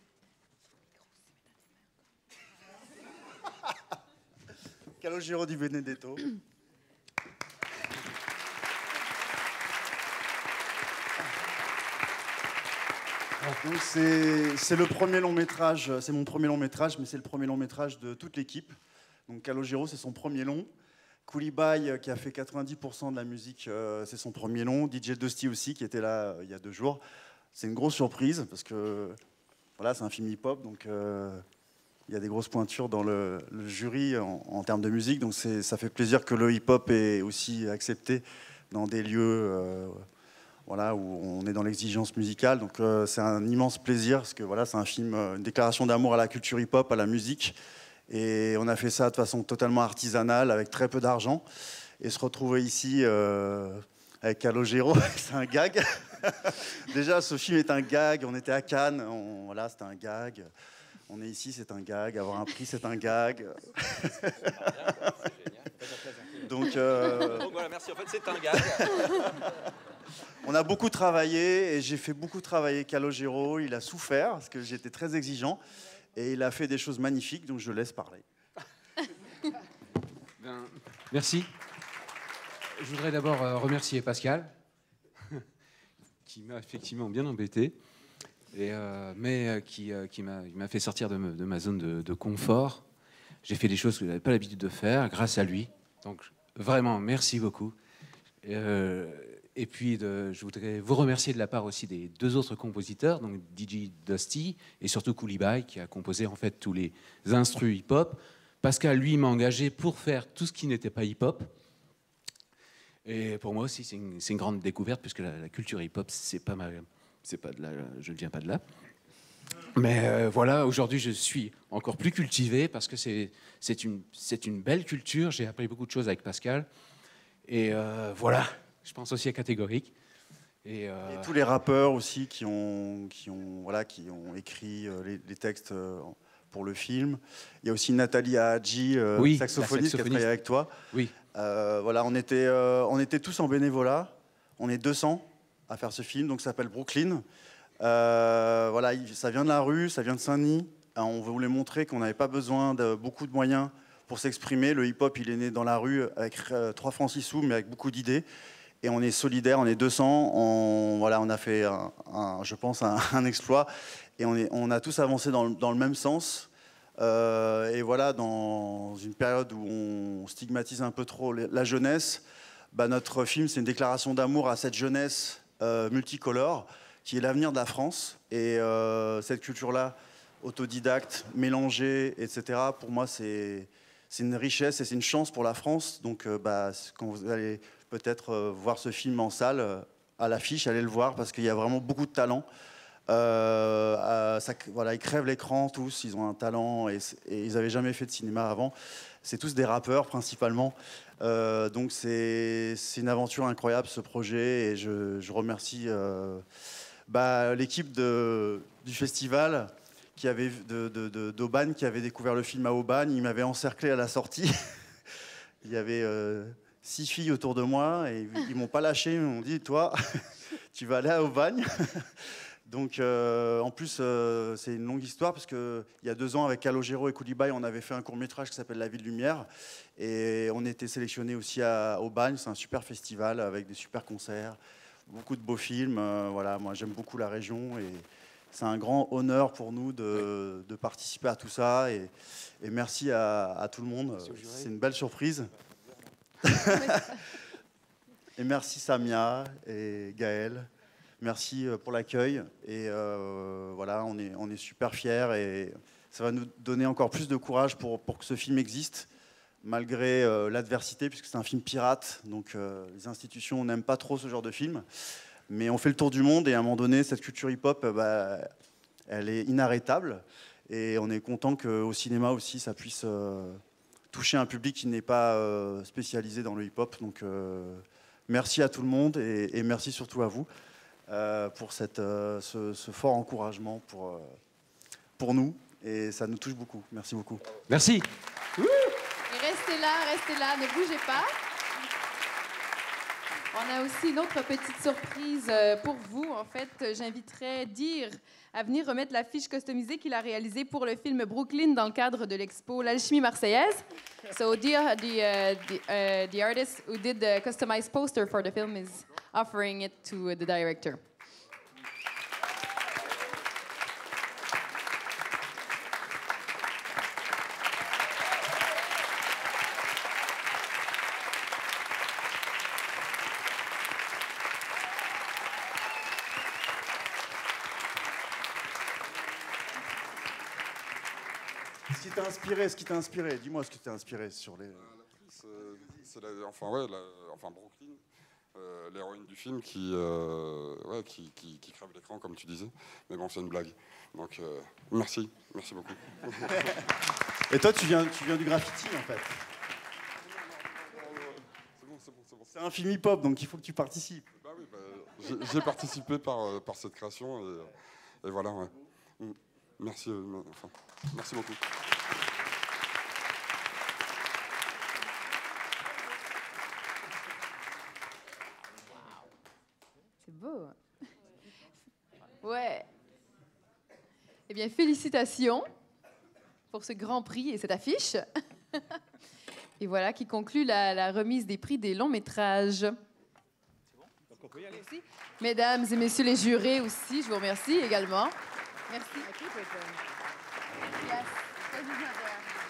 Calogero di Benedetto. Donc c'est le premier long métrage, c'est mon premier long métrage, mais c'est le premier long métrage de toute l'équipe. Donc Calogero, c'est son premier long. Koulibaly, qui a fait 90% de la musique, c'est son premier long. DJ Dusty aussi, qui était là il y a 2 jours. C'est une grosse surprise, parce que voilà, c'est un film hip-hop, donc il y a des grosses pointures dans le jury en termes de musique. Donc ça fait plaisir que le hip-hop est aussi accepté dans des lieux voilà, où on est dans l'exigence musicale. Donc c'est un immense plaisir, parce que voilà, c'est un film, une déclaration d'amour à la culture hip-hop, à la musique. Et on a fait ça de façon totalement artisanale, avec très peu d'argent. Et se retrouver ici avec Calogero, c'est un gag. Déjà, ce film est un gag. On était à Cannes, voilà, c'était un gag. On est ici, c'est un gag. Avoir un prix, c'est un gag. Donc voilà, merci. En fait, c'est un gag. On a beaucoup travaillé, et j'ai fait beaucoup travailler Calogero. Il a souffert, parce que j'étais très exigeant. Et il a fait des choses magnifiques, donc je le laisse parler. Merci. Je voudrais d'abord remercier Pascal, qui m'a effectivement bien embêté, mais qui m'a fait sortir de ma zone de confort. J'ai fait des choses que je n'avais pas l'habitude de faire grâce à lui. Donc vraiment, merci beaucoup. Et puis, je voudrais vous remercier de la part aussi des 2 autres compositeurs, donc DJ Dusty et surtout Koulibaly, qui a composé en fait tous les instrus hip-hop. Pascal, lui, m'a engagé pour faire tout ce qui n'était pas hip-hop. Et pour moi aussi, c'est une grande découverte, puisque la culture hip-hop, c'est pas de là, je ne viens pas de là. Mais voilà, aujourd'hui, je suis encore plus cultivé, parce que c'est une belle culture. J'ai appris beaucoup de choses avec Pascal. Et voilà. Je pense aussi à Catégorique. Et tous les rappeurs aussi qui ont écrit les textes pour le film. Il y a aussi Nathalie Hadji, oui, saxophoniste, qui a travaillé avec toi. Oui. Voilà, on était tous en bénévolat. On est 200 à faire ce film, donc ça s'appelle Brooklyn. Voilà, ça vient de la rue, ça vient de Saint-Denis. On voulait montrer qu'on n'avait pas besoin de beaucoup de moyens pour s'exprimer. Le hip-hop, il est né dans la rue avec 3 francs 6 sous, mais avec beaucoup d'idées. Et on est solidaires, on est 200, on a fait, je pense, un exploit. Et on a tous avancé dans le même sens. Et voilà, dans une période où on stigmatise un peu trop la jeunesse, notre film, c'est une déclaration d'amour à cette jeunesse multicolore, qui est l'avenir de la France. Et cette culture-là, autodidacte, mélangée, etc., pour moi, c'est une richesse et c'est une chance pour la France. Donc, quand vous allez peut-être voir ce film en salle, à l'affiche, allez le voir, parce qu'il y a vraiment beaucoup de talent. Voilà, ils crèvent l'écran tous, ils ont un talent, et ils n'avaient jamais fait de cinéma avant. C'est tous des rappeurs principalement. Donc c'est une aventure incroyable, ce projet, et je remercie l'équipe du festival d'Aubagne, qui avait découvert le film à Aubagne. Ils m'avaient encerclé à la sortie. Il y avait 6 filles autour de moi, et ils m'ont pas lâché. Ils m'ont dit, toi, tu vas aller à Aubagne. Donc, en plus, c'est une longue histoire, parce qu'il y a 2 ans, avec Calogero et Koulibaly, on avait fait un court-métrage qui s'appelle La Ville Lumière. Et on était sélectionnés aussi à Aubagne. C'est un super festival avec des super concerts, beaucoup de beaux films. Voilà, moi, j'aime beaucoup la région. Et c'est un grand honneur pour nous de participer à tout ça. Et merci à tout le monde. C'est une belle surprise. Et merci Samia et Gaël. Merci pour l'accueil. Et voilà, on est super fiers, et ça va nous donner encore plus de courage pour que ce film existe, malgré l'adversité, puisque c'est un film pirate. Donc les institutions n'aiment pas trop ce genre de film. Mais on fait le tour du monde, et à un moment donné, cette culture hip-hop, elle est inarrêtable. Et on est content qu'au cinéma aussi, ça puisse toucher un public qui n'est pas spécialisé dans le hip-hop. Donc merci à tout le monde, et merci surtout à vous. Pour ce fort encouragement pour nous, et ça nous touche beaucoup. Merci beaucoup. Merci. Il restez là, ne bougez pas. On a aussi une autre petite surprise pour vous. En fait, j'inviterai Dir à venir remettre la fiche customisée qu'il a réalisée pour le film Brooklyn dans le cadre de l'expo L'Alchimie marseillaise. So Dir, the artist who did the customized poster for the film, is offering it to the director. Ce qui t'a inspiré, dis-moi ce qui t'a inspiré sur les... L'actrice, enfin Brooklyn, l'héroïne du film qui crève l'écran comme tu disais, mais bon c'est une blague. Donc merci beaucoup. Et toi tu viens du graffiti en fait. C'est bon. C'est un film hip-hop donc il faut que tu participes. Bah oui, j'ai participé par cette création et voilà. Ouais. Merci beaucoup. C'est beau. Ouais. Eh bien, félicitations pour ce grand prix et cette affiche. Et voilà qui conclut la remise des prix des longs métrages. Donc on peut y aller aussi. Mesdames et messieurs les jurés aussi, je vous remercie également. Merci. Yes. Yes.